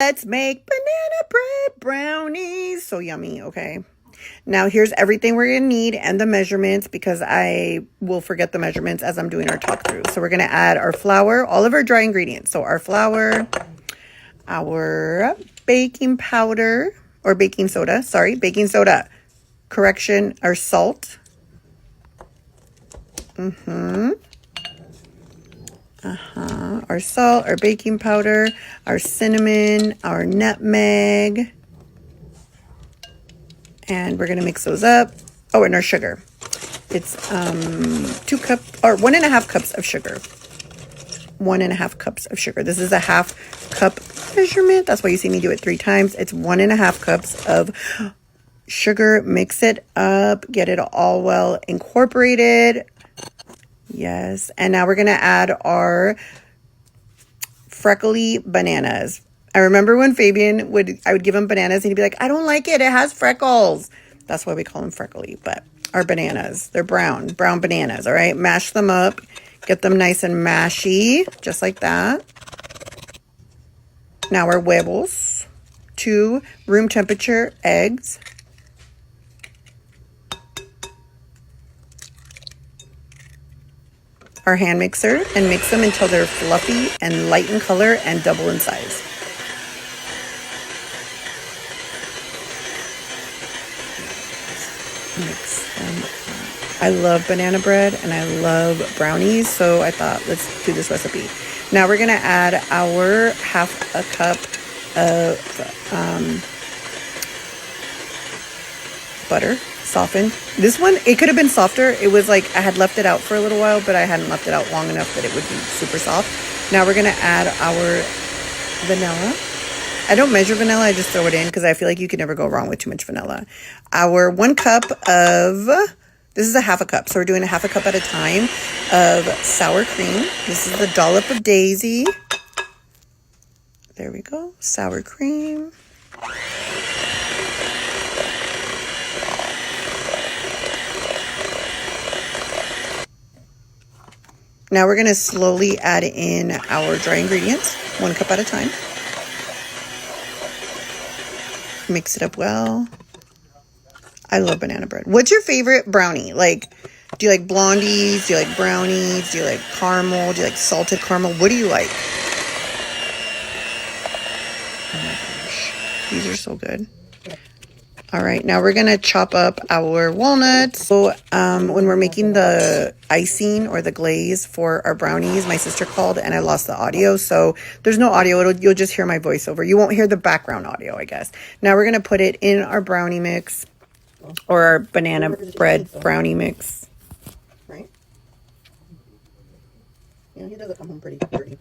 Let's make banana bread brownies. So yummy, okay? Now here's everything we're going to need and the measurements because I will forget the measurements as I'm doing our talk through. So we're going to add our flour, all of our dry ingredients. So our flour, our baking powder or baking soda, baking soda. Correction, our salt. Our salt, our baking powder, our cinnamon, our nutmeg. And we're going to mix those up. Oh, and our sugar. It's 2 cups or 1.5 cups of sugar. 1.5 cups of sugar. This is a half cup measurement. That's why you see me do it 3 times. It's 1.5 cups of sugar. Mix it up. Get it all well incorporated. Yes. And now we're going to add our freckly bananas. I remember when Fabian I would give him bananas and he'd be like, I don't like it. It has freckles. That's why we call them freckly. But our bananas, they're brown bananas. All right. Mash them up. Get them nice and mashy, just like that. Now our huevos, 2 room temperature eggs. Our hand mixer and mix them until they're fluffy and light in color and double in size. Mix them up. I love banana bread and I love brownies, so I thought let's do this recipe. Now we're gonna add our half a cup of butter, softened. This one, it could have been softer. It was like I had left it out for a little while, but I hadn't left it out long enough that it would be super soft. Now we're gonna add our vanilla. I don't measure vanilla, I just throw it in because I feel like you can never go wrong with too much vanilla. Our 1 cup of, this is a half a cup, so we're doing a half a cup at a time of sour cream. This is the dollop of Daisy. There we go, sour cream. Now we're going to slowly add in our dry ingredients, 1 cup at a time. Mix it up well. I love banana bread. What's your favorite brownie? Like, do you like blondies? Do you like brownies? Do you like caramel? Do you like salted caramel? What do you like? Oh my gosh. These are so good. All right, now we're gonna chop up our walnuts. So when we're making the icing or the glaze for our brownies, my sister called and I lost the audio. So there's no audio, you'll just hear my voiceover. You won't hear the background audio, I guess. Now we're gonna put it in our brownie mix or our banana bread brownie mix. Right? Yeah, he doesn't come home pretty dirty.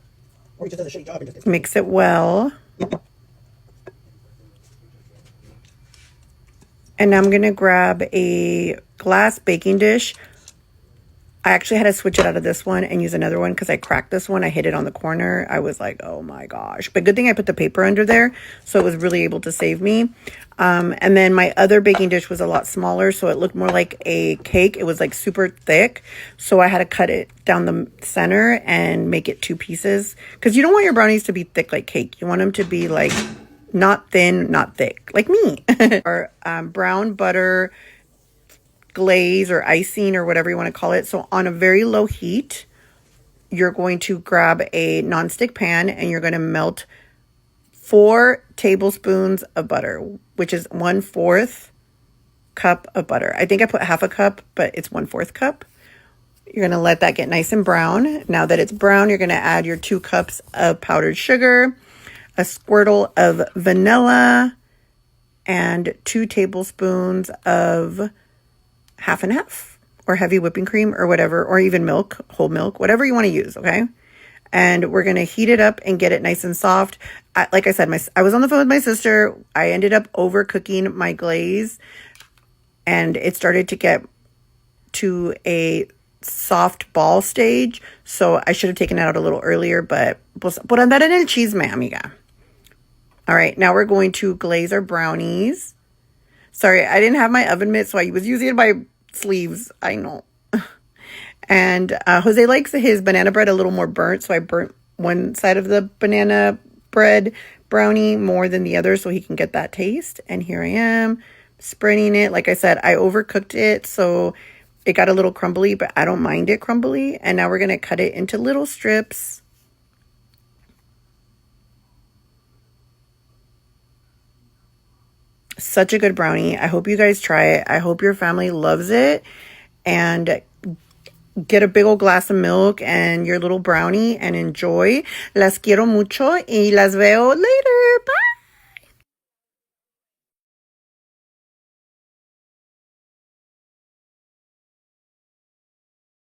Or he just does a shitty job and just gets mix it well. And I'm going to grab a glass baking dish. I actually had to switch it out of this one and use another one because I cracked this one. I hit it on the corner. I was like, oh my gosh. But good thing I put the paper under there, so it was really able to save me. And then my other baking dish was a lot smaller, so it looked more like a cake. It was like super thick, so I had to cut it down the center and make it 2 pieces. Because you don't want your brownies to be thick like cake. You want them to be like not thin, not thick, like me. Or brown butter glaze or icing or whatever you want to call it. So on a very low heat, you're going to grab a nonstick pan and you're going to melt 4 tablespoons of butter, which is 1/4 cup of butter. I think I put half a cup, but it's 1/4 cup. You're going to let that get nice and brown. Now that it's brown, you're going to add your 2 cups of powdered sugar, a squirtle of vanilla, and 2 tablespoons of half and half or heavy whipping cream or whatever, or even milk, whole milk, whatever you want to use, okay? And we're going to heat it up and get it nice and soft. Like I said, I was on the phone with my sister. I ended up overcooking my glaze and it started to get to a soft ball stage. So I should have taken it out a little earlier, but por andar en el chisme, amiga. All right, now we're going to glaze our brownies. Sorry, I didn't have my oven mitt, so I was using my sleeves. I know. And Jose likes his banana bread a little more burnt, so I burnt one side of the banana bread, brownie more than the other so he can get that taste. And here I am spreading it. Like I said, I overcooked it, so it got a little crumbly, but I don't mind it crumbly. And now we're going to cut it into little strips. Such a good brownie. I hope you guys try it. I hope your family loves it. And get a big old glass of milk and your little brownie and enjoy. Las quiero mucho y las veo later. Bye.